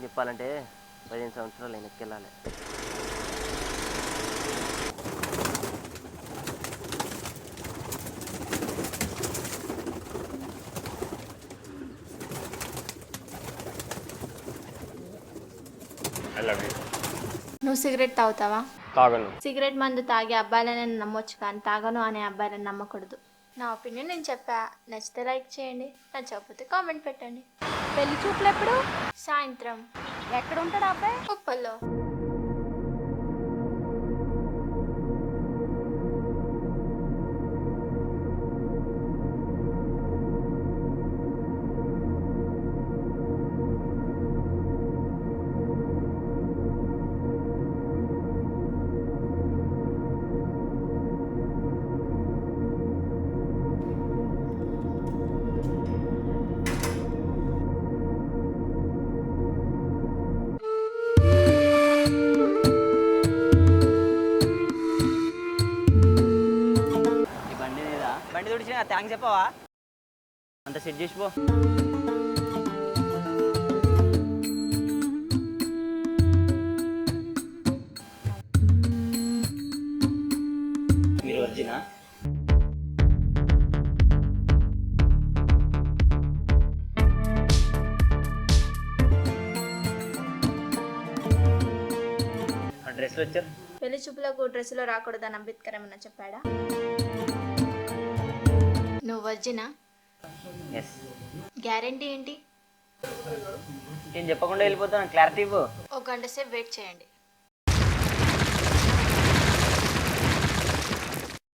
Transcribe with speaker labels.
Speaker 1: చెప్పాలంటే 15 సంవత్సరాలు వెనక్కెళ్ళాలి.
Speaker 2: నువ్వు సిగరెట్ తాగుతావా?
Speaker 1: తాగను.
Speaker 2: సిగరెట్ మందు తాగే అబ్బాయిలని నమ్మొచ్చు కానీ తాగను అనే అబ్బాయిలని నమ్మకూడదు. నా ఒపీనియన్ నేను చెప్పా. నచ్చితే లైక్ చేయండి, నచ్చకపోతే కామెంట్ పెట్టండి.
Speaker 3: పెళ్లి చూపులు ఎప్పుడు?
Speaker 2: సాయంత్రం.
Speaker 3: ఎక్కడ ఉంటాడు అబ్బాయి?
Speaker 2: ఉప్పల్లో.
Speaker 1: బండి తుడిచిన థ్యాంక్స్ చెప్పవా? అంత సెట్ చేసిపో. మీరు వచ్చినా డ్రెస్లు వచ్చారు.
Speaker 2: పెళ్లి చూపులకు డ్రెస్సులో రాకూడదని అంబేద్కర్ ఏమన్నా చెప్పాడా? నువ్వు వర్జినా?
Speaker 1: ఎస్.
Speaker 2: గ్యారంటీ ఏంటి?
Speaker 1: నేను చెప్పకుండా వెళ్ళిపోతాను. క్లారిటీ ఇవ్వు.
Speaker 2: ఒక గంట సేపు వెయిట్ చేయండి.